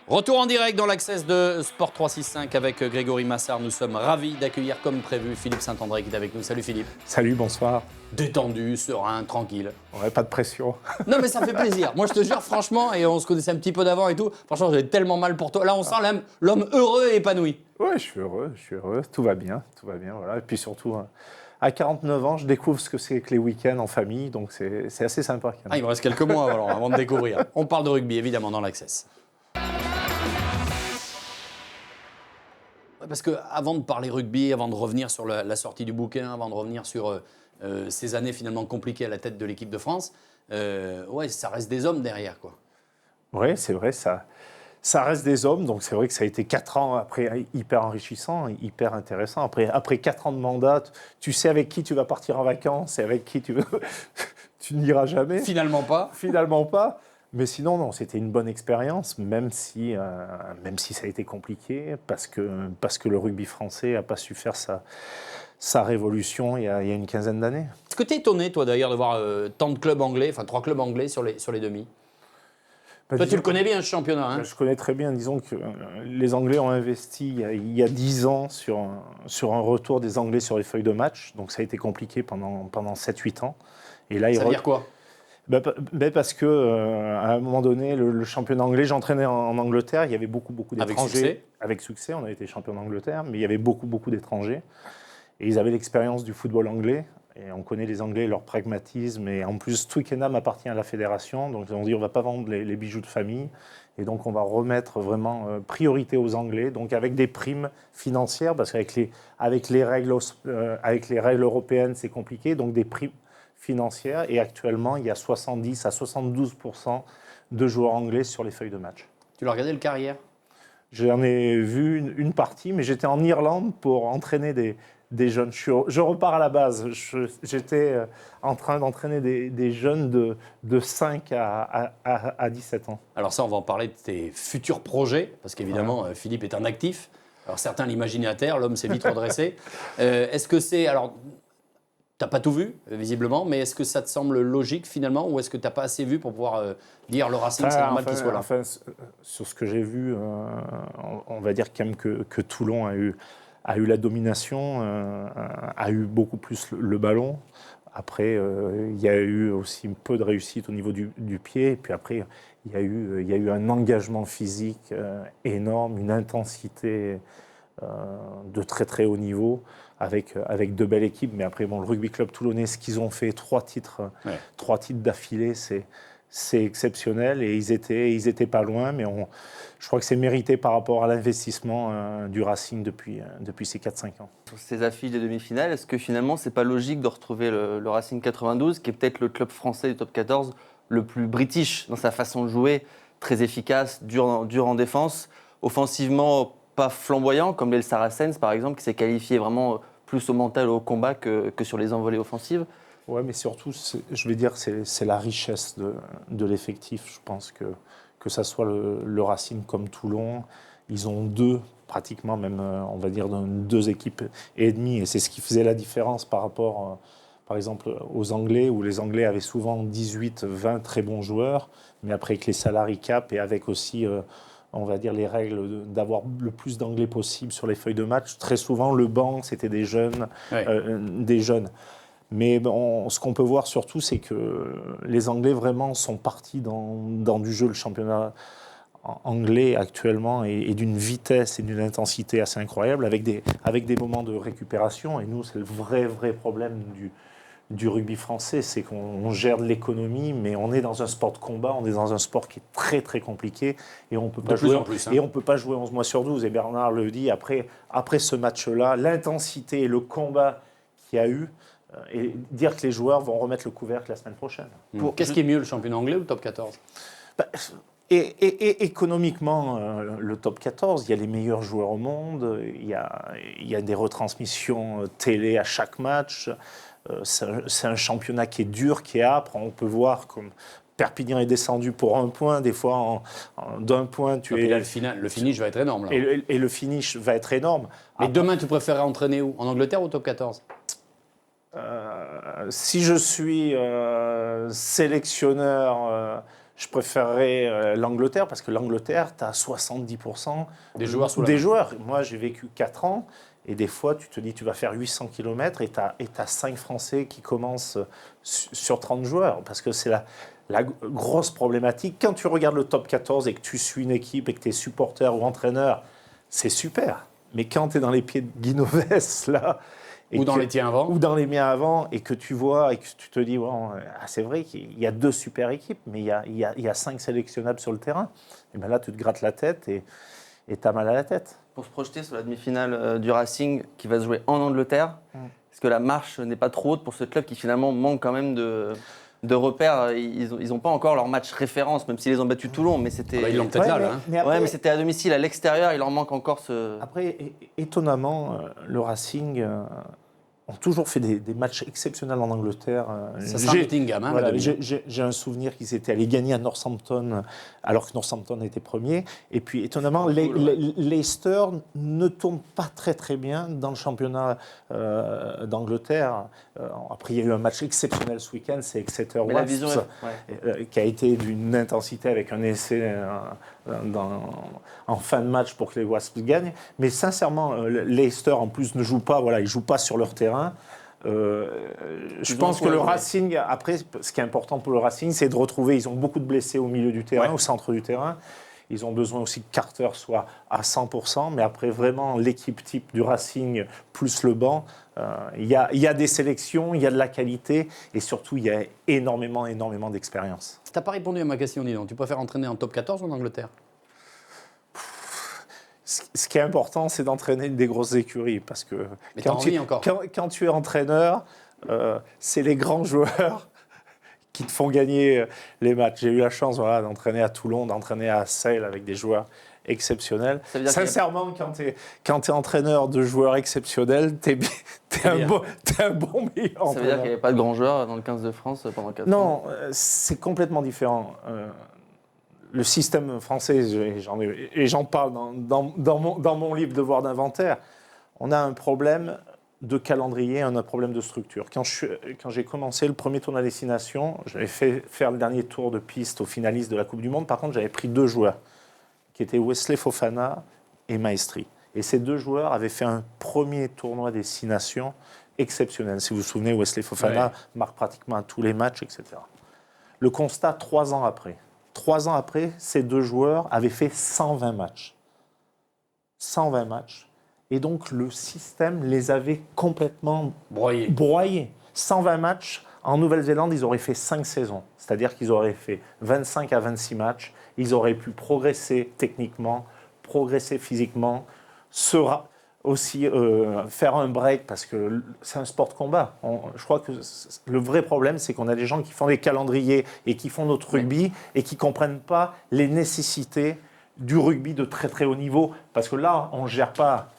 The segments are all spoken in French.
Retour en direct dans l'Access de Sport 365 avec Grégory Massard. Nous sommes ravis d'accueillir comme prévu Philippe Saint-André qui est avec nous. Salut Philippe. Salut, bonsoir. Détendu, serein, tranquille. Ouais, pas de pression. Non mais ça fait plaisir. Moi je te jure franchement, et on se connaissait un petit peu d'avant et tout, franchement j'ai tellement mal pour toi. Là on sent l'homme heureux et épanoui. Ouais, je suis heureux, tout va bien, voilà. Et puis surtout, à 49 ans, je découvre ce que c'est que les week-ends en famille, donc c'est assez sympa. Quand même. Ah, il me reste quelques mois alors, avant de découvrir. On parle de rugby évidemment dans l'Access. Parce qu'avant de parler rugby, avant de revenir sur la sortie du bouquin, avant de revenir sur ces années finalement compliquées à la tête de l'équipe de France, ouais, ça reste des hommes derrière, quoi. Oui, c'est vrai, ça reste des hommes, donc c'est vrai que ça a été 4 ans après hyper enrichissant, hyper intéressant. Après 4 ans de mandat, tu sais avec qui tu vas partir en vacances et avec qui tu n'iras jamais. Finalement pas. Finalement pas. Mais sinon, non, c'était une bonne expérience, même si ça a été compliqué, parce que le rugby français n'a pas su faire sa révolution il y a une quinzaine d'années. Est-ce que tu es étonné, toi, d'ailleurs, de voir tant de clubs anglais, enfin 3 clubs anglais sur les demi? Toi, tu le connais bien, ce championnat, hein? Je connais très bien. Disons que les Anglais ont investi il y a 10 ans sur un retour des Anglais sur les feuilles de match. Donc ça a été compliqué pendant 7-8 ans. Et là, ça veut dire quoi? Parce que à un moment donné, le championnat anglais, j'entraînais en Angleterre, il y avait beaucoup d'étrangers. Avec succès, on a été champion d'Angleterre, mais il y avait beaucoup d'étrangers. Et ils avaient l'expérience du football anglais. Et on connaît les Anglais, leur pragmatisme. Et en plus, Twickenham appartient à la fédération. Donc on dit on ne va pas vendre les bijoux de famille. Et donc on va remettre vraiment priorité aux Anglais. Donc avec des primes financières, parce qu'avec les règles européennes, c'est compliqué. Donc des primes financière, et actuellement, il y a 70 à 72% de joueurs anglais sur les feuilles de match. Tu l'as regardé le carrière? J'en ai vu une partie, mais j'étais en Irlande pour entraîner des jeunes. Je repars à la base. J'étais en train d'entraîner des jeunes de 5 à 17 ans. Alors ça, on va en parler de tes futurs projets, parce qu'évidemment, Philippe est un actif. Alors certains l'imaginaient à terre, l'homme s'est vite redressé. Est-ce que c'est... Alors, t'as pas tout vu, visiblement, mais est-ce que ça te semble logique finalement, ou est-ce que t'as pas assez vu pour pouvoir dire le Racing, c'est normal qu'il soit là? Sur ce que j'ai vu, on va dire quand même que Toulon a eu la domination, a eu beaucoup plus le ballon. Après, il y a eu aussi un peu de réussite au niveau du pied. Et puis après, il y a eu un engagement physique énorme, une intensité de très très haut niveau, avec de belles équipes. Mais après, bon, le Rugby Club Toulonnais, ce qu'ils ont fait, 3 titres d'affilée, c'est exceptionnel. Et ils étaient pas loin, mais je crois que c'est mérité par rapport à l'investissement du Racing depuis ces 4-5 ans. Sur ces affiches des demi-finales, est-ce que finalement, c'est pas logique de retrouver le Racing 92, qui est peut-être le club français du top 14 le plus british dans sa façon de jouer, très efficace, dur en défense, offensivement pas flamboyant, comme les Saracens par exemple, qui s'est qualifié vraiment plus au mental, au combat que sur les envolées offensives? Ouais, mais surtout, je vais dire, c'est la richesse de l'effectif. Je pense que ça soit le Racing comme Toulon, ils ont pratiquement même, on va dire, 2 équipes et demie. Et c'est ce qui faisait la différence par rapport, par exemple, aux Anglais, où les Anglais avaient souvent 18, 20 très bons joueurs, mais après avec les salary cap et avec aussi... on va dire les règles d'avoir le plus d'anglais possible sur les feuilles de match. Très souvent, le banc, c'était des jeunes. Mais bon, ce qu'on peut voir surtout, c'est que les Anglais vraiment sont partis dans du jeu. Le championnat anglais actuellement est d'une vitesse et d'une intensité assez incroyable, avec des moments de récupération. Et nous, c'est le vrai problème du rugby français, c'est qu'on gère de l'économie, mais on est dans un sport de combat, on est dans un sport qui est très très compliqué, et on peut pas jouer, et on peut pas jouer 11 mois sur 12. Et Bernard le dit, après ce match-là, l'intensité et le combat qu'il y a eu, et dire que les joueurs vont remettre le couvercle la semaine prochaine. Qu'est-ce qui est mieux, le championnat anglais ou le top 14? Et économiquement, le top 14, il y a les meilleurs joueurs au monde, il y a des retransmissions télé à chaque match. C'est un championnat qui est dur, qui est âpre. On peut voir comme Perpignan est descendu pour 1 point. Des fois, d'un point, Là, le finish va être énorme. Là. Et le finish va être énorme. Mais demain, tu préférerais entraîner où? En Angleterre ou au top 14? Si je suis sélectionneur je préférerais l'Angleterre parce que l'Angleterre, tu as 70% Des joueurs sous la des main. joueurs. Moi, j'ai vécu 4 ans et des fois, tu te dis tu vas faire 800 km et tu as 5 Français qui commencent sur 30 joueurs parce que c'est la grosse problématique. Quand tu regardes le top 14 et que tu suis une équipe et que tu es supporter ou entraîneur, c'est super. Mais quand tu es dans les pieds de Guinoves, là... Ou dans les tiens avant. Ou dans les miens avant, et que tu vois, et que tu te dis, bon, c'est vrai qu'il y a 2 super équipes, mais il y a 5 sélectionnables sur le terrain. Et bien là, tu te grattes la tête et tu as mal à la tête. Pour se projeter sur la demi-finale du Racing qui va se jouer en Angleterre, est-ce que la marche n'est pas trop haute pour ce club qui finalement manque quand même de repères? Ils n'ont pas encore leur match référence, même s'ils les ont battus Toulon, mais c'était... Ah bah, ils l'ont peut-être là. Hein. Mais c'était à domicile, à l'extérieur, il leur manque encore ce... Après, étonnamment, le Racing ont toujours fait des matchs exceptionnels en Angleterre. Ça sera Nottingham, hein, voilà, la demi. j'ai un souvenir qu'ils étaient allés gagner à Northampton, alors que Northampton était premier. Et puis, étonnamment, Leicester ne tourne pas très très bien dans le championnat d'Angleterre. Après, il y a eu un match exceptionnel ce week-end, c'est Exeter Mais la Wasps, vision est... qui a été d'une intensité avec un essai en fin de match pour que les Wasps gagnent. Mais sincèrement, Leicester en plus ne joue pas, voilà, ils ne jouent pas sur leur terrain. Je pense que le Racing, après, ce qui est important pour le Racing, c'est de retrouver, ils ont beaucoup de blessés au milieu du terrain, au centre du terrain. Ils ont besoin aussi que Carter soit à 100%, mais après, vraiment, l'équipe type du Racing plus le banc, il y a des sélections, il y a de la qualité, et surtout, il y a énormément d'expérience. Tu n'as pas répondu à ma question, dis donc. Tu préfères entraîner en top 14 ou en Angleterre? Ce qui est important, c'est d'entraîner des grosses écuries, parce que Mais t'as envie encore. quand tu es entraîneur, c'est les grands joueurs qui te font gagner les matchs. J'ai eu la chance d'entraîner à Toulon, d'entraîner à Sale avec des joueurs exceptionnels. Sincèrement, quand tu es entraîneur de joueurs exceptionnels, tu es un bon meilleur entraîneur. Ça veut dire qu'il n'y avait pas de grands joueurs dans le 15 de France pendant 4 ans? Non, c'est complètement différent. Le système français, et j'en parle dans mon livre Devoir d'inventaire, on a un problème de calendrier, on a un problème de structure. Quand j'ai commencé le premier tour de la destination, j'avais fait faire le dernier tour de piste aux finalistes de la Coupe du Monde. Par contre, j'avais pris 2 joueurs, qui étaient Wesley Fofana et Maestri. Et ces 2 joueurs avaient fait un premier tournoi destination exceptionnel. Si vous vous souvenez, Wesley Fofana marque pratiquement à tous les matchs, etc. Le constat, 3 ans après. 3 ans après, ces 2 joueurs avaient fait 120 matchs. 120 matchs. Et donc, le système les avait complètement broyés. 120 matchs, en Nouvelle-Zélande, ils auraient fait 5 saisons. C'est-à-dire qu'ils auraient fait 25 à 26 matchs. Ils auraient pu progresser techniquement, progresser physiquement, aussi faire un break, parce que c'est un sport de combat. Je crois que le vrai problème, c'est qu'on a des gens qui font des calendriers et qui font notre rugby et qui ne comprennent pas les nécessités du rugby de très très haut niveau. Parce que là, on ne gère pas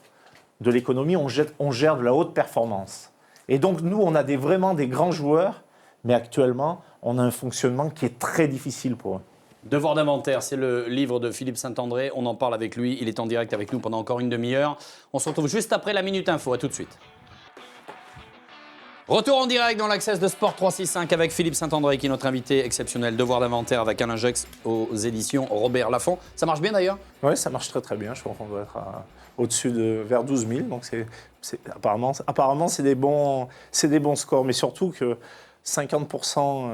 de l'économie, on gère de la haute performance. Et donc, nous, on a vraiment des grands joueurs, mais actuellement, on a un fonctionnement qui est très difficile pour eux. Devoir d'inventaire, c'est le livre de Philippe Saint-André. On en parle avec lui. Il est en direct avec nous pendant encore une demi-heure. On se retrouve juste après la Minute Info. À tout de suite. Retour en direct dans l'Access de Sport 365 avec Philippe Saint-André qui est notre invité exceptionnel. Devoir d'inventaire avec Alain Jex aux éditions Robert Laffont. Ça marche bien d'ailleurs? Oui, ça marche très très bien. Je crois qu'on doit être au-dessus de vers 12 000. Donc apparemment c'est des bons scores. Mais surtout que 50%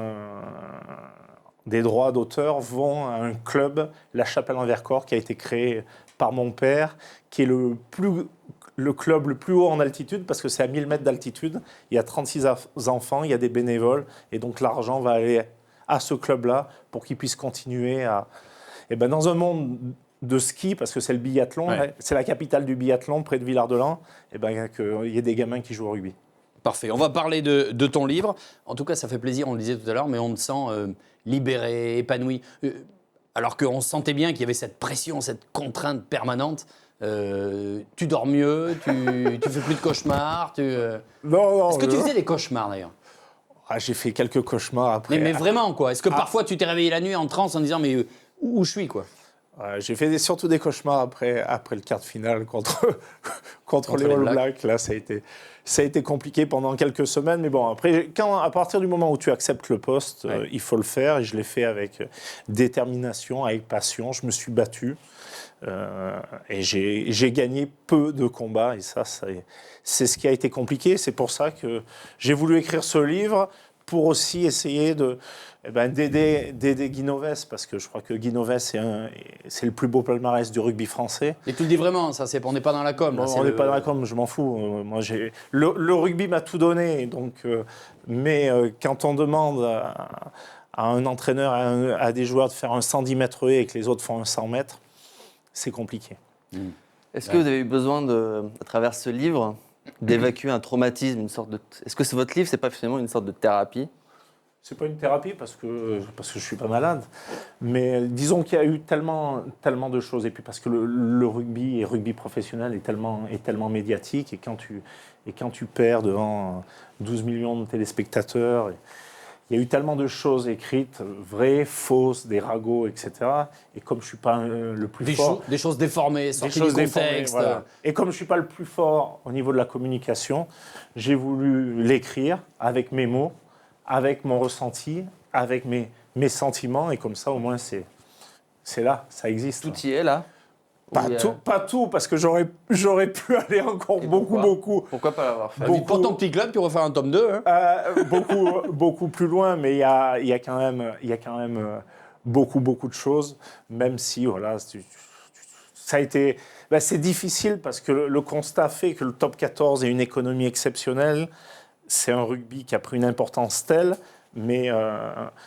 des droits d'auteur vont à un club, La Chapelle-en-Vercors, qui a été créé par mon père, qui est le club le plus haut en altitude, parce que c'est à 1000 mètres d'altitude. Il y a 36 enfants, il y a des bénévoles, et donc l'argent va aller à ce club-là pour qu'ils puissent continuer à... Et ben dans un monde de ski, parce que c'est le biathlon, c'est la capitale du biathlon, près de Villard-de-Lans, et ben qu'il y ait des gamins qui jouent au rugby. Parfait. On va parler de ton livre. En tout cas, ça fait plaisir, on le disait tout à l'heure, mais on te sent libéré, épanoui. Alors qu'on sentait bien qu'il y avait cette pression, cette contrainte permanente. Tu dors mieux, tu fais plus de cauchemars. Non, Est-ce que tu faisais des cauchemars d'ailleurs? J'ai fait quelques cauchemars après. Mais vraiment quoi? Est-ce que parfois tu t'es réveillé la nuit en transe en disant mais où je suis quoi? Ouais, j'ai fait surtout des cauchemars après le quart de finale contre les All Blacks. Là, ça a été compliqué pendant quelques semaines. Mais bon, après, à partir du moment où tu acceptes le poste, il faut le faire. Et je l'ai fait avec détermination, avec passion. Je me suis battu. Et j'ai gagné peu de combats. Et ça, c'est ce qui a été compliqué. C'est pour ça que j'ai voulu écrire ce livre, pour aussi essayer d'aider Guy Novès, parce que je crois que Guy Novès, c'est le plus beau palmarès du rugby français. Et tu le dis vraiment, on n'est pas dans la com. On n'est pas dans la com, je m'en fous. Moi, le rugby m'a tout donné. Donc, mais quand on demande à un entraîneur, à des joueurs de faire un 110 mètres et que les autres font un 100 mètres, c'est compliqué. Est-ce que vous avez eu besoin, à travers ce livre, d'évacuer un traumatisme, une sorte de... Est-ce que votre livre, c'est pas finalement une sorte de thérapie? C'est pas une thérapie parce que je suis pas malade, mais disons qu'il y a eu tellement de choses, et puis parce que le rugby et rugby professionnel est tellement médiatique, et quand tu perds devant 12 millions de téléspectateurs, il y a eu tellement de choses écrites, vraies, fausses, des ragots, etc. Et comme je suis pas le plus fort, des choses déformées, sorties du contexte. Voilà. Et comme je suis pas le plus fort au niveau de la communication, j'ai voulu l'écrire avec mes mots, avec mon ressenti, avec mes sentiments, et comme ça, au moins, c'est là, ça existe. Tout y est, là? Pas tout, parce que j'aurais pu aller encore beaucoup. Pourquoi pas l'avoir fait? Pour ton petit club, tu vas faire un tome 2. Hein. Beaucoup plus loin, mais il y a quand même beaucoup de choses, même si, voilà, ça a été... c'est difficile, parce que le constat fait que le top 14 est une économie exceptionnelle. C'est un rugby qui a pris une importance telle, mais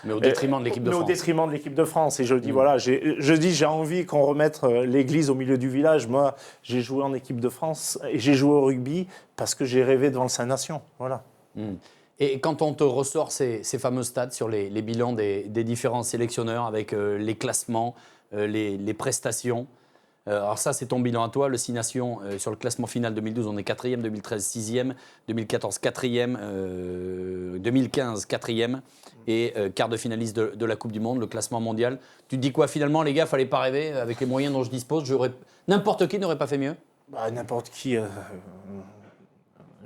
au détriment de l'équipe de France. Au détriment de l'équipe de France. Et je dis, voilà, j'ai envie qu'on remette l'église au milieu du village. Moi, j'ai joué en équipe de France et j'ai joué au rugby parce que j'ai rêvé devant le Saint-Nation. Voilà. Et quand on te ressort ces fameux stats sur les bilans des différents sélectionneurs avec les classements, les prestations, alors ça, c'est ton bilan à toi, le 6 Nations. Sur le classement final 2012, on est 4e, 2013, 6e, 2014, 4e, 2015, 4e et quart de finaliste de la Coupe du Monde, le classement mondial. Tu te dis quoi finalement, les gars, fallait pas rêver avec les moyens dont je dispose, n'importe qui n'aurait pas fait mieux? N'importe qui.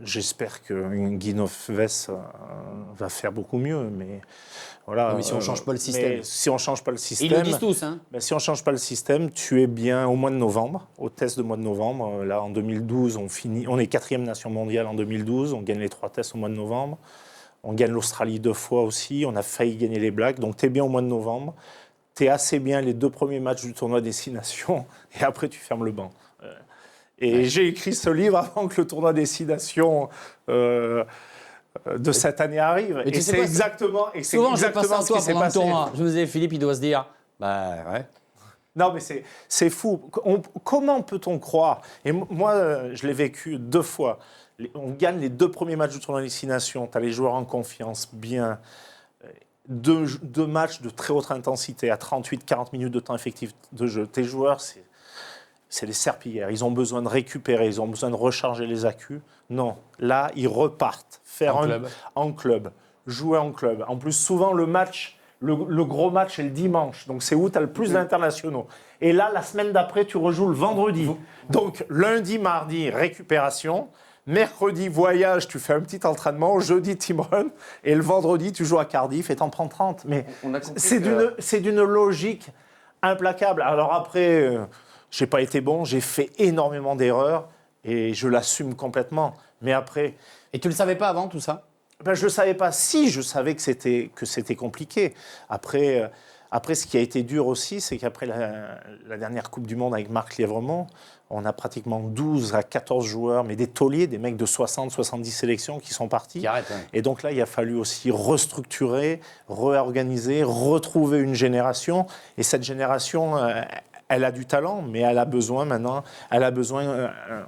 J'espère que Guy Novès va faire beaucoup mieux, mais voilà. Mais si on ne change pas le système. Si on change pas le système. Ils le disent tous, hein. Si on ne change pas le système, tu es bien au mois de novembre, au test de mois de novembre. Là, en 2012, on est 4e nation mondiale en 2012, on gagne les 3 tests au mois de novembre. On gagne l'Australie 2 fois aussi, on a failli gagner les Blacks, donc tu es bien au mois de novembre. Tu es assez bien les 2 premiers matchs du tournoi des 6 Nations, et après tu fermes le banc. Et j'ai écrit ce livre avant que le tournoi des 6 Nations de cette année arrive. Et c'est exactement ce qui s'est passé. Je me disais, Philippe, il doit se dire, ouais. Non, mais c'est fou. Comment peut-on croire? Et moi, je l'ai vécu 2 fois. On gagne les 2 premiers matchs du tournoi des 6 Nations. Tu as les joueurs en confiance, bien. 2 matchs de très haute intensité, à 38-40 minutes de temps effectif de jeu. Tes joueurs, c'est des serpillères. Ils ont besoin de récupérer, ils ont besoin de recharger les accus. Non, là, ils repartent. En club. Jouer en club. En plus, souvent, le match, le gros match est le dimanche. Donc, c'est où tu as le plus d'internationaux. Et là, la semaine d'après, tu rejoues le vendredi. Donc, lundi, mardi, récupération. Mercredi, voyage, tu fais un petit entraînement. Jeudi, team run. Et le vendredi, tu joues à Cardiff et t'en prends 30. Mais c'est d'une logique implacable. Alors après... j'ai pas été bon, j'ai fait énormément d'erreurs et je l'assume complètement. Mais après... Et tu le savais pas avant tout ça? Je le savais pas. Si, je savais que c'était compliqué. Après, ce qui a été dur aussi, c'est qu'après la dernière Coupe du Monde avec Marc Lièvremont, on a pratiquement 12 à 14 joueurs, mais des tauliers, des mecs de 60, 70 sélections qui sont partis. Qui arrêtent, hein. Et donc là, il a fallu aussi restructurer, réorganiser, retrouver une génération. Et cette génération... elle a du talent, mais elle a besoin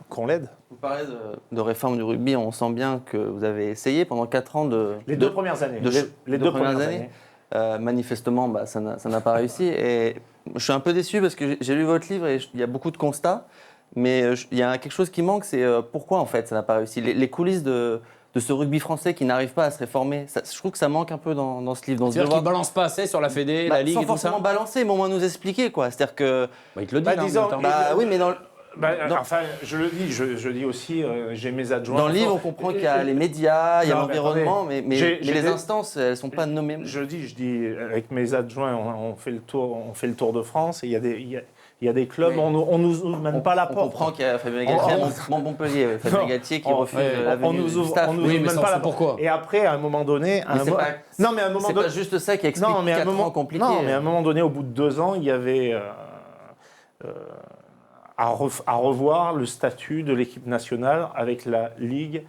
qu'on l'aide. Vous parlez de réforme du rugby, on sent bien que vous avez essayé pendant 4 ans de... Les 2 premières années. Les 2 premières années. Manifestement, ça n'a pas réussi. Et je suis un peu déçu parce que j'ai lu votre livre et il y a beaucoup de constats, mais il y a quelque chose qui manque, c'est pourquoi en fait ça n'a pas réussi. Les coulisses de de ce rugby français qui n'arrive pas à se réformer. Je trouve que ça manque un peu dans ce livre. C'est-à-dire qu'ils ne balancent pas assez sur la Fédé, la Ligue sans et tout ça. forcément balancer, mais au moins nous expliquer, quoi. C'est-à-dire que... Ils te le disent, disons, en même temps. oui, mais enfin, je le dis, je dis aussi, j'ai mes adjoints. dans le livre, on comprend qu'il y a les médias, il y a Non, mais l'environnement, mais les des- instances, elles ne sont pas nommées. Je dis, avec mes adjoints, on fait le Tour de France et il y a des clubs, Oui. on nous mène pas la On porte. comprend qu'il y a Fabien Galtier à Montpellier, Fabien Non. Galtier qui On- refuse la on venue nous du ouvre, staff. on nous Oui, ouvre mais même ça, pas on la sait porte. pourquoi. Et après, à un moment donné, Mais non, mais à un moment c'est donné, pas juste ça qui explique non, mais à un 4 moment ans compliqués. Non, mais à un moment donné, au bout de 2 ans, il y avait à revoir le statut de l'équipe nationale avec la Ligue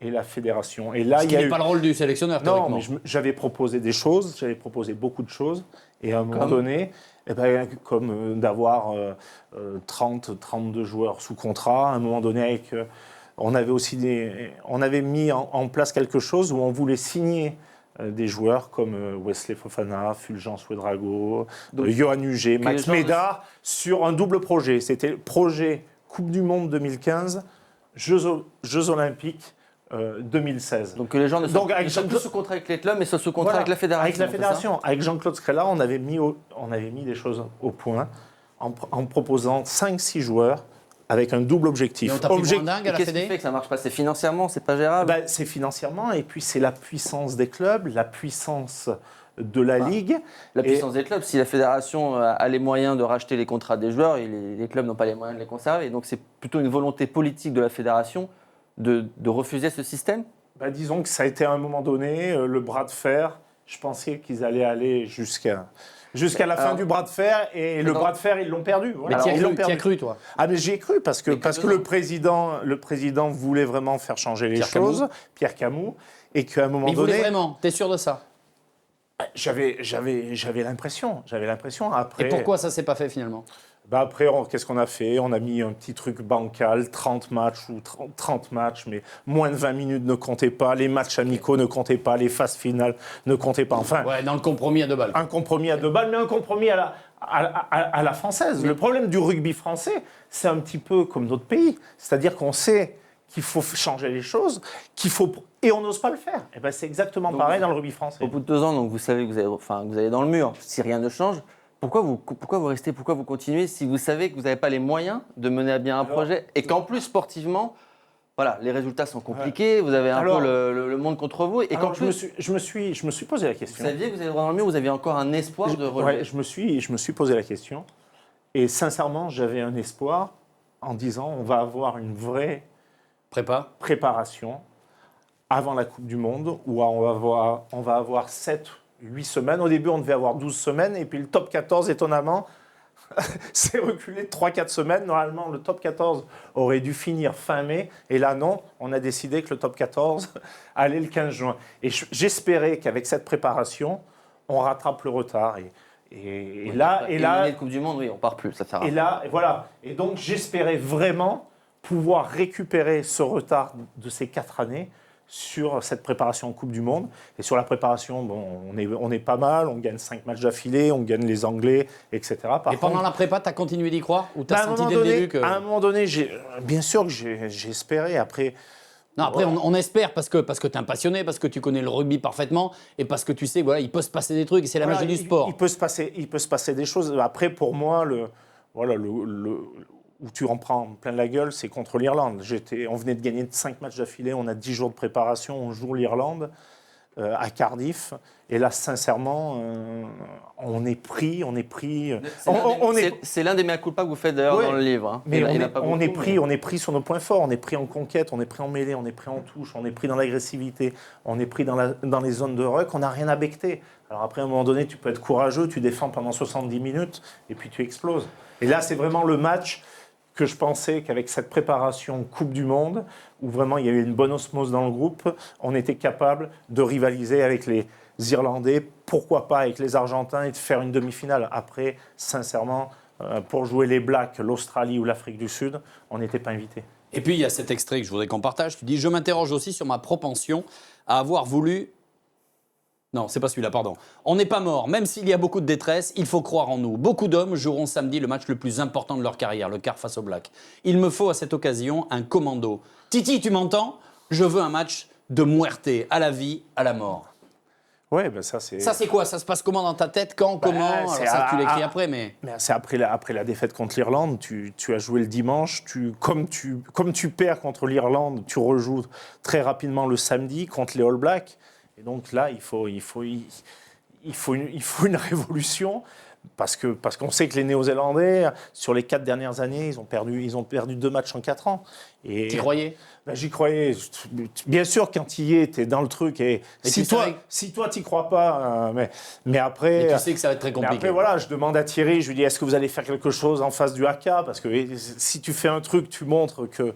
et la fédération. Et là, Ce il qui y a n'est eu... pas le rôle du sélectionneur, Non, théoriquement. mais j'avais proposé des choses, j'avais proposé beaucoup de choses, et à un moment Comme donné, comme d'avoir 32 joueurs sous contrat, à un moment donné, on avait mis en place quelque chose où on voulait signer des joueurs comme Wesley Fofana, Fulgence Ouedraogo, Johan Huget, que Max les gens Médard, sur un double projet. C'était le projet Coupe du Monde 2015, Jeux Olympiques 2016. Donc que les gens ne Donc, soient avec ne soient Jean-Claude- plus sous contrat avec les clubs, mais soient sous contrat Voilà. avec la fédération. Avec la c'est ça fédération. Avec Jean-Claude Scrella, on avait mis des choses au point en proposant 5-6 joueurs avec un double objectif. Et on t'a pris pour un dingue à Et la qu'est-ce qui Fédé. fait que ça marche pas? C'est financièrement, c'est pas gérable. Ben, c'est financièrement, et puis c'est la puissance des clubs, la puissance de la Ligue. La puissance des clubs, si la fédération a les moyens de racheter les contrats des joueurs, et les clubs n'ont pas les moyens de les conserver. Donc c'est plutôt une volonté politique de la fédération de refuser ce système. Ben, disons que ça a été à un moment donné le bras de fer. Je pensais qu'ils allaient aller jusqu'à la fin Alors, du bras de fer, et le non. bras de fer, ils l'ont perdu. Mais Voilà, ils l'ont t'y as cru, toi. Ah, mais j'y ai cru parce que Mais que le président voulait vraiment faire changer les Pierre choses, Camus. Pierre Camus, et qu'à un moment Mais il voulait donné, vraiment. T'es sûr de ça? j'avais l'impression après. Et pourquoi ça s'est pas fait finalement? Bah après, qu'est-ce qu'on a fait? On a mis un petit truc bancal, 30 matchs ou 30 matchs, mais moins de 20 minutes ne comptaient pas, les matchs amicaux ne comptaient pas, les phases finales ne comptaient pas. Enfin, Ouais, dans le compromis à 2 balles. un compromis à 2 balles, mais un compromis à la française. Le problème du rugby français, c'est un petit peu comme d'autres pays. C'est-à-dire qu'on sait qu'il faut changer les choses, et on n'ose pas le faire. Et ben c'est exactement pareil dans le rugby français. Au bout de 2 ans, donc vous savez que vous allez dans le mur. Si rien ne change, pourquoi vous restez, pourquoi vous continuez si vous savez que vous n'avez pas les moyens de mener à bien un projet et qu'en plus sportivement, voilà, les résultats sont compliqués, vous avez un peu le monde contre vous et qu'en Alors, plus je me suis posé la vous question. saviez que vous allez droit dans le mur, vous aviez encore un espoir de relever. Ouais, je me suis posé la question. Et sincèrement, j'avais un espoir en disant on va avoir une vraie Prépa. préparation avant la Coupe du Monde où on va avoir 7-8 semaines. Au début, on devait avoir 12 semaines. Et puis le top 14, étonnamment, s'est reculé de 3-4 semaines. Normalement, le top 14 aurait dû finir fin mai. Et là, non, on a décidé que le top 14 allait le 15 juin. Et j'espérais qu'avec cette préparation, on rattrape le retard. Et là, de Coupe du Monde, oui, on part plus, ça sert à et rien. là, voilà. Et donc, j'espérais vraiment pouvoir récupérer ce retard de ces 4 années sur cette préparation en Coupe du Monde. Et sur la préparation, bon, on est pas mal, on gagne 5 matchs d'affilée, on gagne les Anglais, etc. Et pendant la prépa, t'as continué d'y croire? Ou t'as senti dès le début que... à un moment donné, bien sûr que j'ai espéré. Après, Non, après, on espère parce que t'es un passionné, parce que tu connais le rugby parfaitement et parce que tu sais, voilà, il peut se passer des trucs et c'est la voilà, magie du sport. Il peut se passer des choses. Après, pour moi, où tu en prends plein la gueule, c'est contre l'Irlande. On venait de gagner 5 matchs d'affilée, on a 10 jours de préparation, on joue l'Irlande à Cardiff. Et là, sincèrement, on est pris. C'est l'un des mea culpa que vous faites d'ailleurs Ouais, dans le livre. Hein. Mais Il y en a pas beaucoup, on est pris sur nos points forts, on est pris en conquête, on est pris en mêlée, on est pris en touche, on est pris dans l'agressivité, on est pris dans les zones de ruck, on n'a rien à becter. Alors après, à un moment donné, tu peux être courageux, tu défends pendant 70 minutes et puis tu exploses. Et là, c'est vraiment le match que je pensais qu'avec cette préparation Coupe du Monde, où vraiment il y avait une bonne osmose dans le groupe, on était capable de rivaliser avec les Irlandais, pourquoi pas avec les Argentins et de faire une demi-finale. Après, sincèrement, pour jouer les Blacks, l'Australie ou l'Afrique du Sud, on n'était pas invités. Et puis, il y a cet extrait que je voudrais qu'on partage. Tu dis « Je m'interroge aussi sur ma propension à avoir voulu... » Non, c'est pas celui-là, pardon. On n'est pas mort, même s'il y a beaucoup de détresse, il faut croire en nous. Beaucoup d'hommes joueront samedi le match le plus important de leur carrière, le quart face aux Blacks. Il me faut à cette occasion un commando. Titi, tu m'entends? Je veux un match de Muerte, à la vie, à la mort. Ouais, ben ça c'est. Ça, c'est quoi? Ça se passe comment dans ta tête? Quand? Comment? Alors c'est ça, tu l'écris après, mais... Mais c'est après la défaite contre l'Irlande, tu as joué le dimanche, comme tu perds contre l'Irlande, tu rejoues très rapidement le samedi contre les All Blacks. Et donc là, il faut une révolution. Parce qu'on sait que les Néo-Zélandais, sur les 4 dernières années, ils ont perdu 2 matchs en 4 ans. T'y croyais? Ben, j'y croyais. Bien sûr, quand tu y es, tu es dans le truc. Et si toi, tu n'y crois pas, mais après... Mais tu sais que ça va être très compliqué. Après, voilà, je demande à Thierry, je lui dis, est-ce que vous allez faire quelque chose en face du haka? Parce que si tu fais un truc, tu montres que...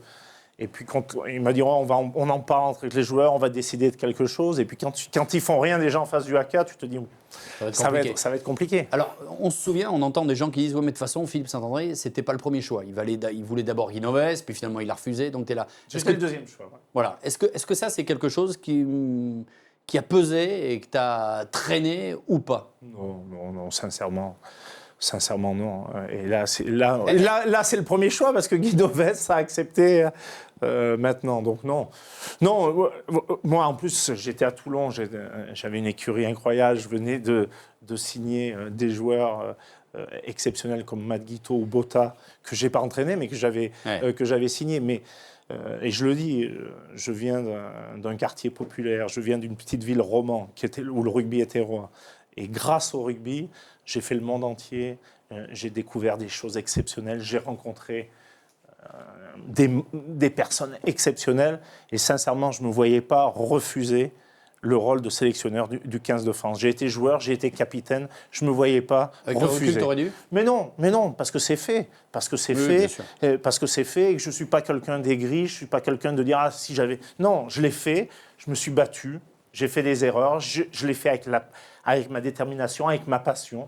Et puis quand il m'a dit, on en parle entre les joueurs, on va décider de quelque chose. Et puis quand ils font rien déjà en face du haka, tu te dis, ça va être compliqué. Alors, on se souvient, on entend des gens qui disent, ouais, mais de toute façon, Philippe Saint-André, c'était pas le premier choix. Il voulait d'abord Guy Novès, puis finalement il a refusé, donc tu es là. C'était le deuxième choix. Ouais. Voilà. Est-ce que ça, c'est quelque chose qui a pesé et que tu as traîné ou pas? Non, sincèrement. Sincèrement, non. Et là, c'est le premier choix parce que Guy Novès a accepté maintenant. Donc, non. Non, moi, en plus, j'étais à Toulon. J'avais une écurie incroyable. Je venais de signer des joueurs exceptionnels comme Matt Guito ou Botta, que je n'ai pas entraîné, mais que j'avais signé. Mais, et je le dis, je viens d'un quartier populaire. Je viens d'une petite ville roman où le rugby était roi. Et grâce au rugby, j'ai fait le monde entier, j'ai découvert des choses exceptionnelles, j'ai rencontré des personnes exceptionnelles et sincèrement, je ne me voyais pas refuser le rôle de sélectionneur du 15 de France. J'ai été joueur, j'ai été capitaine, je ne me voyais pas avec refuser. Le recul, t'aurais dû? Mais non, parce que c'est fait. Parce que c'est fait, parce que c'est fait et que je ne suis pas quelqu'un d'aigri, je ne suis pas quelqu'un de dire « Ah, si j'avais… » Non, je l'ai fait, je me suis battu, j'ai fait des erreurs, je l'ai fait avec ma détermination, avec ma passion.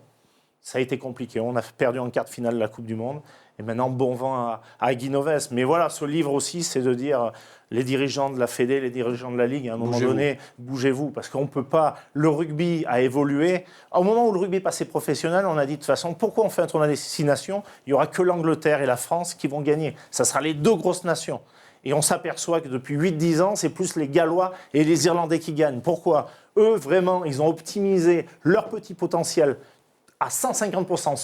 Ça a été compliqué. On a perdu en quart de finale la Coupe du Monde. Et maintenant, bon vent à Guy Novès. Mais voilà, ce livre aussi, c'est de dire les dirigeants de la Fédé, les dirigeants de la Ligue, à un moment donné, bougez-vous. Parce qu'on ne peut pas. Le rugby a évolué. Au moment où le rugby est passé professionnel, on a dit de toute façon, pourquoi on fait un tournoi des 6 nations? Il n'y aura que l'Angleterre et la France qui vont gagner. Ça sera les 2 grosses nations. Et on s'aperçoit que depuis 8-10 ans, c'est plus les Gallois et les Irlandais qui gagnent. Pourquoi? Eux, vraiment, ils ont optimisé leur petit potentiel à 150%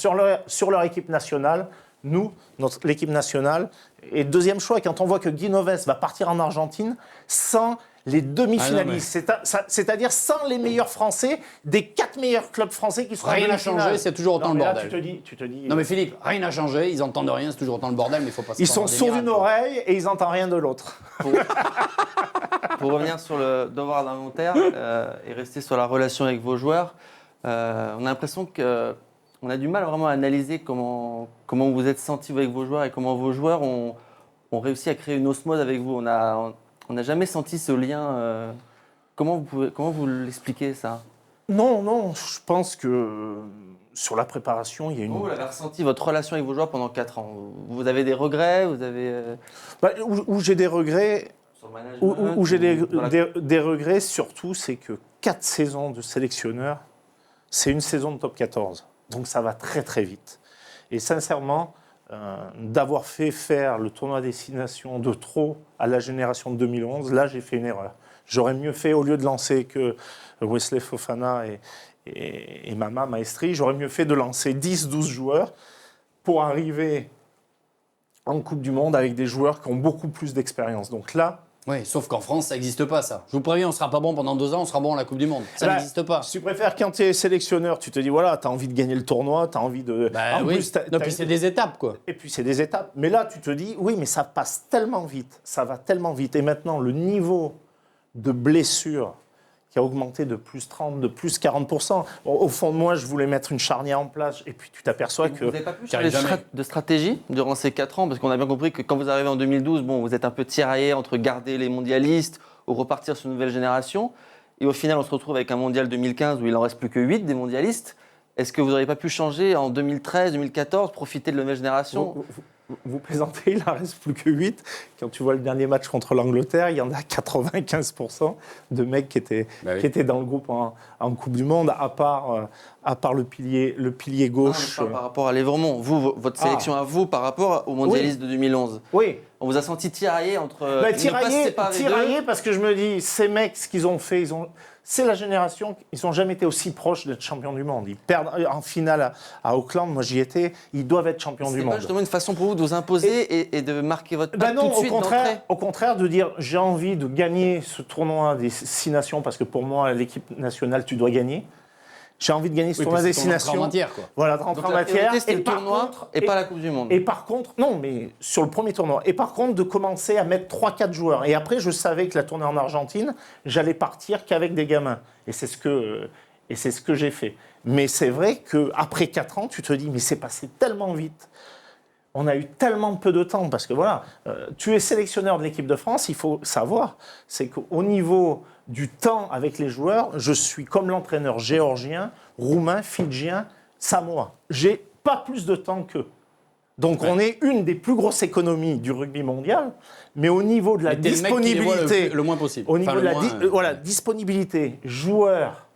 sur leur équipe nationale. Nous, l'équipe nationale. Et deuxième choix, quand on voit que Guy Novès va partir en Argentine sans les demi-finalistes, c'est-à-dire sans les meilleurs Français, des 4 meilleurs clubs français qui seront en demi-finale. Rien n'a changé, c'est toujours autant le bordel. Tu te dis, non mais Philippe, rien n'a changé, ils n'entendent rien, c'est toujours autant le bordel, mais il faut pas se ils sont sourds d'une oreille et ils n'entendent rien de l'autre. Pour revenir sur le devoir d'inventaire et rester sur la relation avec vos joueurs, on a l'impression qu'on a du mal vraiment à analyser comment vous êtes senti avec vos joueurs et comment vos joueurs ont réussi à créer une osmose avec vous. On n'a jamais senti ce lien. Comment vous l'expliquez, ça? Non, je pense que sur la préparation, il y a une... Comment vous l'avez ressenti, votre relation avec vos joueurs pendant 4 ans? Vous avez des regrets? Vous avez... Où j'ai des regrets, où j'ai des regrets, surtout, c'est que 4 saisons de sélectionneur, c'est une saison de top 14. Donc ça va très très vite. Et sincèrement, d'avoir fait faire le tournoi des 6 nations de trop à la génération de 2011, là j'ai fait une erreur. J'aurais mieux fait, au lieu de lancer que Wesley Fofana et Mama Maestri, j'aurais mieux fait de lancer 10-12 joueurs pour arriver en Coupe du Monde avec des joueurs qui ont beaucoup plus d'expérience. Donc là... Oui, sauf qu'en France, ça n'existe pas, ça. Je vous préviens, on ne sera pas bon pendant 2 ans, on sera bon à la Coupe du Monde. Ça n'existe pas. Si tu préfères, quand tu es sélectionneur, tu te dis, voilà, tu as envie de gagner le tournoi, tu as envie de... Puis c'est des étapes, quoi. Et puis c'est des étapes. Mais là, tu te dis, oui, mais ça passe tellement vite, ça va tellement vite. Et maintenant, le niveau de blessures qui a augmenté de plus 30, de plus 40%. Au fond de moi, je voulais mettre une charnière en place, et puis tu t'aperçois que... Vous n'avez pas pu changer de stratégie durant ces 4 ans? Parce qu'on a bien compris que quand vous arrivez en 2012, vous êtes un peu tiraillé entre garder les mondialistes ou repartir sur une nouvelle génération. Et au final, on se retrouve avec un mondial 2015 où il n'en reste plus que 8 des mondialistes. Est-ce que vous n'auriez pas pu changer en 2013, 2014, profiter de la nouvelle génération? vous plaisantez, il en reste plus que 8. Quand tu vois le dernier match contre l'Angleterre, il y en a 95% de mecs qui étaient dans le groupe en Coupe du Monde, à part le pilier gauche. Non, par rapport à l'Evermont, votre sélection à vous par rapport aux mondialistes de 2011. Oui. On vous a senti tiraillé entre. Tiraillé parce que je me dis, ces mecs, ce qu'ils ont fait, c'est la génération, ils n'ont jamais été aussi proches d'être champions du monde. Ils perdent en finale à Auckland, moi j'y étais, ils doivent être champions du monde. C'est pas justement une façon pour vous de vous imposer et de marquer votre patte tout de suite d'entrée. Au contraire, de dire j'ai envie de gagner ce tournoi des 6 nations, parce que pour moi, l'équipe nationale, tu dois gagner. J'ai envie de gagner ce tournoi des 6 nations. En matière, quoi. Voilà, de rentrer en matière. C'était le tournoi et pas la Coupe du Monde. Et par contre, non, mais sur le premier tournoi. Et par contre, de commencer à mettre 3-4 joueurs. Et après, je savais que la tournée en Argentine, j'allais partir qu'avec des gamins. Et c'est ce que j'ai fait. Mais c'est vrai qu'après 4 ans, tu te dis, mais c'est passé tellement vite. On a eu tellement peu de temps. Parce que voilà, tu es sélectionneur de l'équipe de France, il faut savoir, c'est qu'au niveau du temps avec les joueurs, je suis comme l'entraîneur géorgien, roumain, fidjien, samoa. J'ai pas plus de temps qu'eux. Donc on est une des plus grosses économies du rugby mondial, mais au niveau de la disponibilité, le moins possible. Au niveau de la disponibilité, joueurs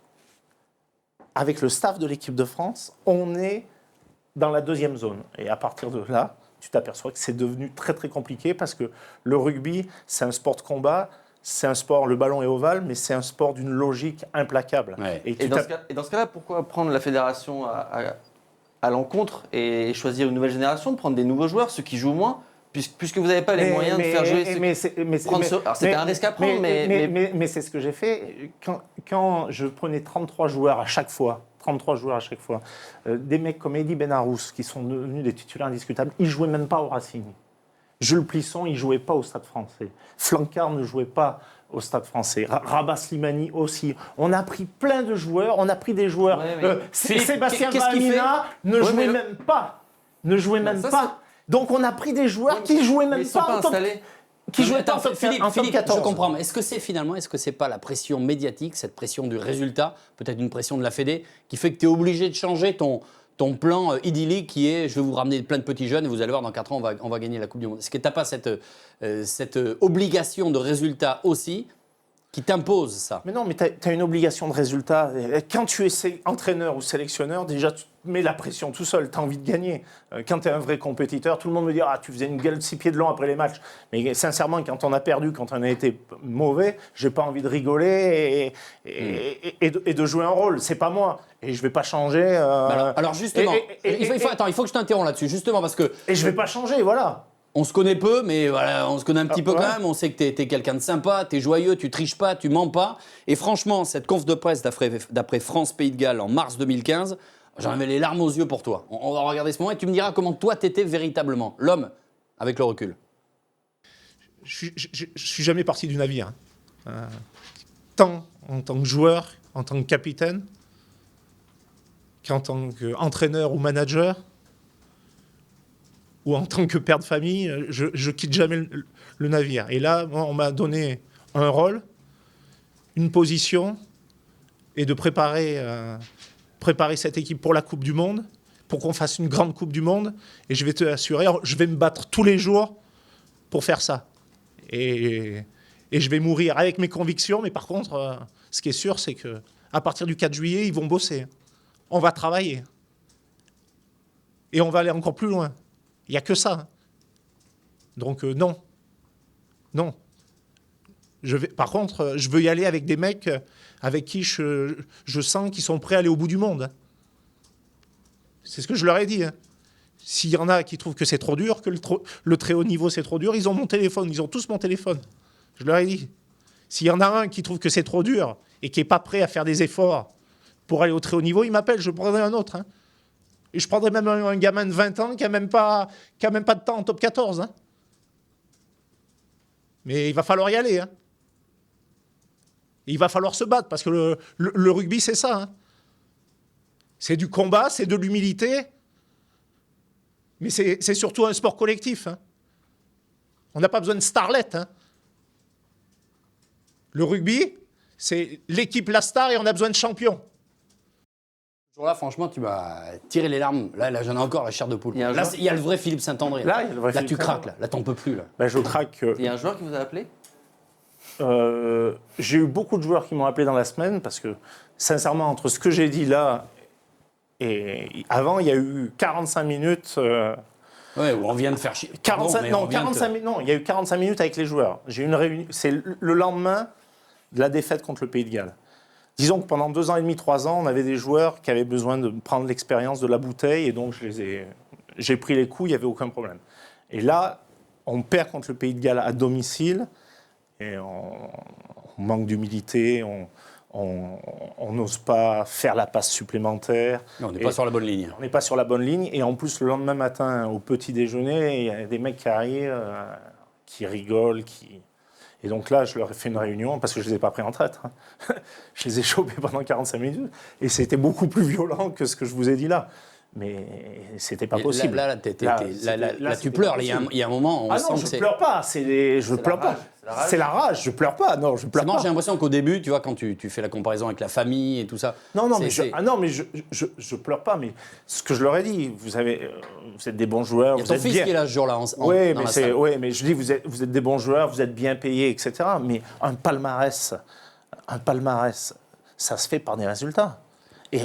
avec le staff de l'équipe de France, on est dans la deuxième zone. Et à partir de là, tu t'aperçois que c'est devenu très très compliqué parce que le rugby, c'est un sport de combat. C'est un sport, le ballon est ovale, mais c'est un sport d'une logique implacable. Ouais. Et dans ce cas-là, pourquoi prendre la fédération à l'encontre et choisir une nouvelle génération, de prendre des nouveaux joueurs, ceux qui jouent moins, puisque vous n'avez pas les moyens de faire jouer alors c'était un risque à prendre, mais c'est ce que j'ai fait. Quand je prenais 33 joueurs à chaque fois, des mecs comme Eddy Benarous, qui sont devenus des titulaires indiscutables, ils ne jouaient même pas au Racing. Jules Plisson, il ne jouait pas au Stade français. Flancard ne jouait pas au Stade français. Rabat Slimani aussi. On a pris plein de joueurs. On a pris des joueurs. Sébastien Vamina ne jouait même pas. Donc on a pris des joueurs qui ne jouaient même pas. Qui jouaient en top 14. Je comprends. Mais est-ce que c'est pas la pression médiatique, cette pression du résultat, peut-être une pression de la Fédé, qui fait que tu es obligé de changer ton plan idyllique qui est je vais vous ramener plein de petits jeunes et vous allez voir dans 4 ans on va gagner la Coupe du Monde. Est-ce que tu n'as pas cette obligation de résultat aussi qui t'impose ça? Mais non, mais tu as une obligation de résultat. Quand tu es entraîneur ou sélectionneur, déjà tu mets la pression tout seul, tu as envie de gagner. Quand tu es un vrai compétiteur, tout le monde me dit « Ah, tu faisais une gueule de 6 pieds de long après les matchs ». Mais sincèrement, quand on a perdu, quand on a été mauvais, j'ai pas envie de rigoler et de jouer un rôle. C'est pas moi. Et je vais pas changer. Alors justement, il faut que je t'interrompe là-dessus, justement parce que... Et je vais pas changer, voilà. On se connaît peu, mais voilà, on se connaît un petit peu quand même. On sait que t'es quelqu'un de sympa, t'es joyeux, tu triches pas, tu mens pas. Et franchement, cette conf de presse d'après France-Pays de Galles en mars 2015, j'en avais les larmes aux yeux pour toi. On va regarder ce moment et tu me diras comment toi t'étais véritablement, l'homme, avec le recul. Je suis jamais parti du navire. Tant en tant que joueur, en tant que capitaine, qu'en tant qu'entraîneur ou manager, ou en tant que père de famille, je quitte jamais le navire. Et là, on m'a donné un rôle, une position, et de préparer cette équipe pour la Coupe du Monde, pour qu'on fasse une grande Coupe du Monde. Et je vais te assurer, je vais me battre tous les jours pour faire ça. Et je vais mourir avec mes convictions. Mais par contre, ce qui est sûr, c'est qu'à partir du 4 juillet, ils vont bosser. On va travailler. Et on va aller encore plus loin. Il n'y a que ça. Donc non. Par contre, je veux y aller avec des mecs avec qui je sens qu'ils sont prêts à aller au bout du monde. C'est ce que je leur ai dit. S'il y en a qui trouvent que c'est trop dur, que le très haut niveau c'est trop dur, ils ont mon téléphone, ils ont tous mon téléphone. Je leur ai dit. S'il y en a un qui trouve que c'est trop dur et qui n'est pas prêt à faire des efforts pour aller au très haut niveau, il m'appelle, je prendrai un autre. Et je prendrais même un gamin de 20 ans qui n'a même pas de temps en top 14. Mais il va falloir y aller. Il va falloir se battre, parce que le rugby, c'est ça. C'est du combat, c'est de l'humilité, mais c'est surtout un sport collectif. On n'a pas besoin de starlets. Le rugby, c'est l'équipe la star et on a besoin de champions. Là, franchement, tu m'as tiré les larmes. Là, j'en ai encore la chair de poule. Il y a un Là, joueur- il y a le vrai Philippe Saint-André. Là, il y a le vrai Là, Philippe tu Saint-André. craques. Là, t'en peux plus. Là. Ben, je craque. Il y a un joueur qui vous a appelé? J'ai eu beaucoup de joueurs qui m'ont appelé dans la semaine parce que, sincèrement, entre ce que j'ai dit là et avant, il y a eu 45 minutes. Ouais, où on vient de faire chier. 45, Pardon, mais non, on vient de te- 45, non, il y a eu 45 minutes avec les joueurs. J'ai eu une réunion. C'est le lendemain de la défaite contre le Pays de Galles. Disons que pendant 2 ans et demi, 3 ans, on avait des joueurs qui avaient besoin de prendre l'expérience de la bouteille et donc j'ai pris les coups, il n'y avait aucun problème. Et là, on perd contre le Pays de Galles à domicile et on manque d'humilité, on n'ose pas faire la passe supplémentaire. Non, on n'est Et pas sur la bonne ligne. on n'est pas sur la bonne ligne. Et en plus, le lendemain matin, au petit déjeuner, il y a des mecs qui arrivent, qui rigolent, Et donc là, je leur ai fait une réunion, parce que je ne les ai pas pris en traître. Hein. Je les ai chopés pendant 45 minutes. Et c'était beaucoup plus violent que ce que je vous ai dit là. Mais c'était pas Et possible. Là, tu pleures. Il y a un moment, on Ah sent non, que je c'est. pleure pas. Je pleure pas. C'est la rage. Je pleure pas. Non, je pleure C'est marrant, pas. j'ai l'impression qu'au début, tu vois, quand tu fais la comparaison avec la famille et tout ça. Non, c'est- c'est- je pleure pas. Mais ce que je leur ai dit, vous êtes des bons joueurs. Il y a vous ton êtes fils bien. qui est là ce jour-là. Oui, dans mais la salle. mais je dis, vous êtes des bons joueurs, vous êtes bien payés, etc. Mais un palmarès, ça se fait par des résultats. Et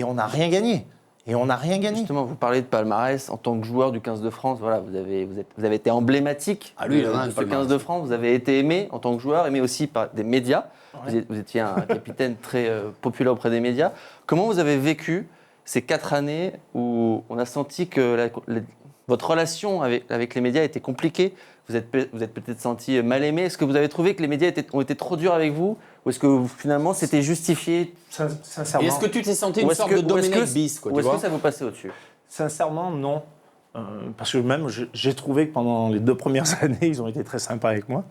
on n'a rien gagné. Et on n'a rien gagné. Justement, vous parlez de palmarès en tant que joueur du 15 de France. Voilà, vous avez été emblématique Ah, lui, il de en a un ce palmarès. 15 de France. Vous avez été aimé en tant que joueur, aimé aussi par des médias. Vous étiez un capitaine très populaire auprès des médias. Comment vous avez vécu ces 4 années où on a senti que votre relation avec les médias était compliquée? Vous êtes peut-être senti mal aimé. Est-ce que vous avez trouvé que les médias ont été trop durs avec vous? Ou est-ce que finalement c'était justifié? Sincèrement, Et est-ce que tu t'es senti Ou une est-ce sorte que- de ou est-ce que- Domenech bis, quoi, Ou tu est-ce que vois ça vous passait au-dessus? sincèrement, non. Parce que même, j'ai trouvé que pendant les 2 premières années, ils ont été très sympas avec moi.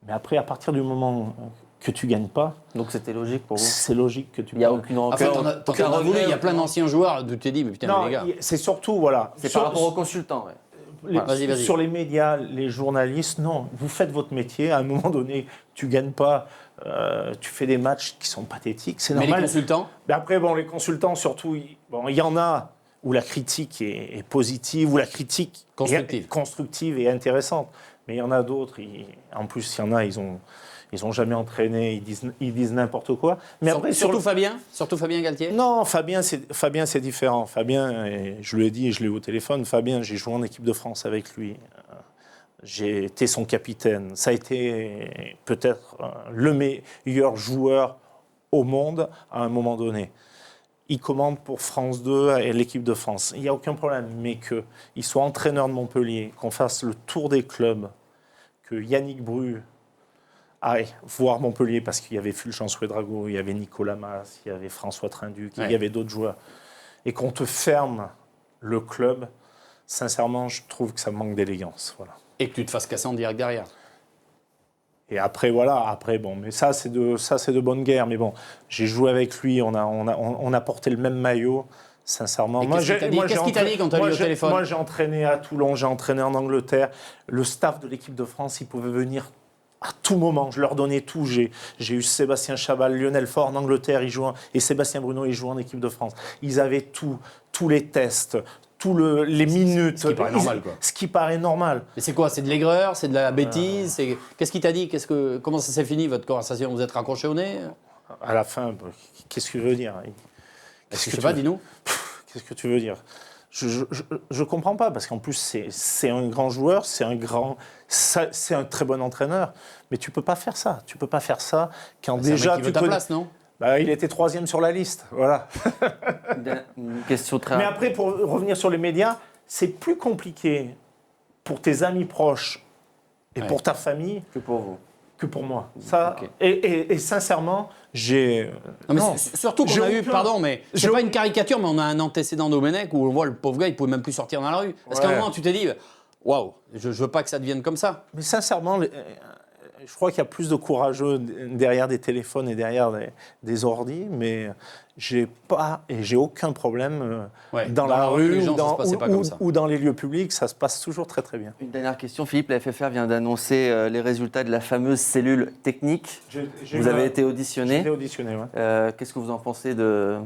Mais après, à partir du moment que tu gagnes pas, Donc c'était logique pour vous? c'est logique que tu Il n'y a perdes. aucune En fait, rancœur, t'en as voulu, il y a plein d'anciens joueurs d'où tu t'es dit, mais putain, Non, mais les gars. c'est surtout, voilà. C'est sur- par rapport aux consultants, ouais. Vas-y. Sur les médias, les journalistes, non, vous faites votre métier. À un moment donné, tu gagnes pas, tu fais des matchs qui sont pathétiques, c'est Mais normal. les consultants, Mais après, bon, les consultants, surtout, il y en a où la critique est positive, où la critique Constructive. est constructive et intéressante. Mais il y en a d'autres, en plus, il y en a, ils ont jamais entraîné, ils disent n'importe quoi. Mais après, surtout Fabien Galtier. non, Fabien, c'est différent. Fabien, et je lui ai dit, je l'ai eu au téléphone, Fabien, j'ai joué en équipe de France avec lui. J'ai été son capitaine. Ça a été peut-être le meilleur joueur au monde à un moment donné. Il commande pour France 2 et l'équipe de France. Il n'y a aucun problème, mais qu'il soit entraîneur de Montpellier, qu'on fasse le tour des clubs, que Yannick Bru aille voir Montpellier, parce qu'il y avait Fulgence Ouedraogo, il y avait Nicolas Mas, il y avait François Trinduc, il y avait d'autres joueurs, et qu'on te ferme le club, sincèrement, je trouve que ça manque d'élégance. Voilà. Et que tu te fasses casser en direct derrière. Et après, bon, mais ça, c'est de bonne guerre. Mais bon, j'ai joué avec lui, on a porté le même maillot, sincèrement. Et qu'est-ce qu'il t'a dit quand tu as eu au téléphone? Moi, j'ai entraîné à Toulon, j'ai entraîné en Angleterre. Le staff de l'équipe de France, ils pouvaient venir à tout moment. Je leur donnais tout. J'ai eu Sébastien Chabal, Lionel Faure en Angleterre, et Sébastien Bruno, ils jouaient en équipe de France. Ils avaient tous les tests, les minutes. Ce qui paraît normal, quoi. Ce qui paraît normal. Mais c'est quoi? C'est de l'aigreur? C'est de la bêtise? Qu'est-ce qu'il t'a dit? Comment ça s'est fini, votre conversation? Vous êtes raccroché au nez? À la fin, qu'est-ce que je veux dire? Je sais pas, dis-nous. Qu'est-ce que tu veux dire? Je comprends pas, parce qu'en plus, c'est un grand joueur, c'est un très bon entraîneur, mais tu peux pas faire ça. Tu peux pas faire ça quand C'est un déjà mec qui veut ta place, non? Il était 3e sur la liste, voilà. Une question très Mais après, pour revenir sur les médias, c'est plus compliqué pour tes amis proches et Ouais. pour ta famille que pour vous. que pour moi. Ça, Ok. et sincèrement, j'ai... Non, mais non. surtout qu'on J'ai a eu, aucun- pardon, mais c'est j'ai pas au- une caricature, mais on a un antécédent Domenech où on voit le pauvre gars, il pouvait même plus sortir dans la rue. Parce qu'à un Ouais. moment, tu t'es dit, waouh, je veux pas que ça devienne comme ça. Mais sincèrement, Je crois qu'il y a plus de courageux derrière des téléphones et derrière des ordis, mais j'ai aucun problème dans la rue ou dans les lieux publics. Ça se passe toujours très très bien. Une dernière question, Philippe, la FFR vient d'annoncer les résultats de la fameuse cellule technique. Vous avez été auditionné. J'ai été auditionné, ouais. Qu'est-ce que vous en pensez de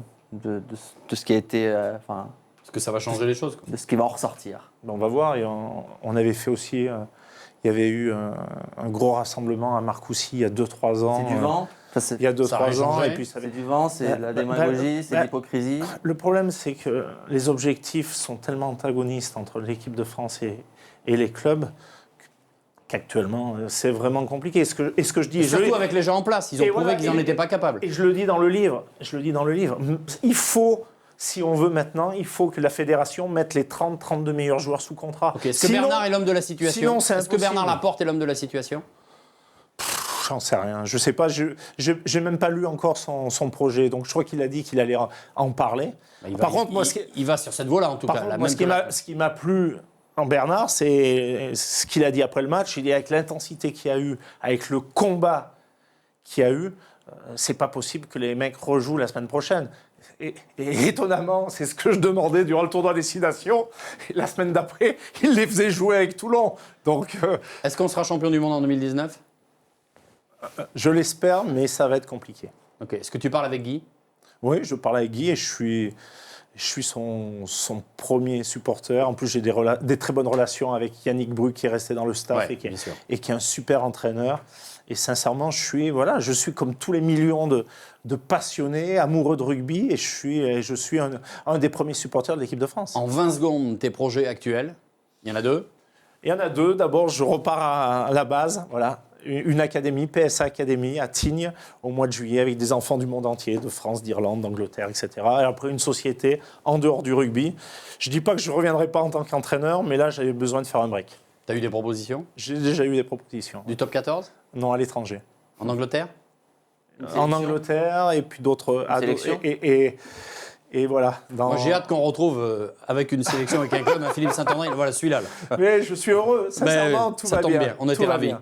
ce qui a été... Est-ce que ça va changer les choses, quoi. De ce qui va en ressortir? On va voir. Et on avait fait aussi... il y avait eu un gros rassemblement à Marcoussis il y a 2-3 ans. C'est du vent? Il y a 2-3 ans. Et puis c'est du vent, c'est de la démagogie, c'est de l'hypocrisie. Le problème, c'est que les objectifs sont tellement antagonistes entre l'équipe de France et les clubs qu'actuellement, c'est vraiment compliqué. Ce que je dis, surtout avec les gens en place, ils ont prouvé qu'ils n'en étaient pas capables. Et je le dis dans le livre. Il faut... Si on veut maintenant, il faut que la fédération mette les 30-32 meilleurs joueurs sous contrat. Okay. Est-ce que Bernard est l'homme de la situation? Est-ce que Bernard Laporte est l'homme de la situation? J'en sais rien. Je ne sais pas. Je n'ai même pas lu encore son projet. Donc je crois qu'il a dit qu'il allait en parler. Par contre, il va sur cette voie-là en tout cas. Ce qui m'a plu en Bernard, c'est ce qu'il a dit après le match. Il dit avec l'intensité qu'il y a eu, avec le combat qu'il y a eu, c'est pas possible que les mecs rejouent la semaine prochaine. Et étonnamment, c'est ce que je demandais durant le tournoi Destination. Et la semaine d'après, il les faisait jouer avec Toulon. Donc, est-ce qu'on sera champion du monde en 2019 ? Je l'espère, mais ça va être compliqué. Ok. Est-ce que tu parles avec Guy ? Oui, je parle avec Guy et je suis son premier supporter. En plus, j'ai des très bonnes relations avec Yannick Bru qui est resté dans le staff et qui est un super entraîneur. Et sincèrement, je suis comme tous les millions de passionnés, amoureux de rugby, et je suis un des premiers supporters de l'équipe de France. En 20 secondes, tes projets actuels, il y en a 2 ? Il y en a 2. D'abord, je repars à la base, voilà. Une académie, PSA Academy, à Tignes, au mois de juillet, avec des enfants du monde entier, de France, d'Irlande, d'Angleterre, etc. Et après, une société en dehors du rugby. Je ne dis pas que je ne reviendrai pas en tant qu'entraîneur, mais là, j'avais besoin de faire un break. Tu as eu des propositions ? J'ai déjà eu des propositions. Du top 14 ? Non, à l'étranger. En Angleterre ? En Angleterre, et puis d'autres... sélection et voilà. Moi, j'ai hâte qu'on retrouve avec une sélection, avec un club, Philippe Saint-André. Voilà, celui-là. Là. Mais je suis heureux, sincèrement, tout va bien. Ça tombe bien, on était ravis.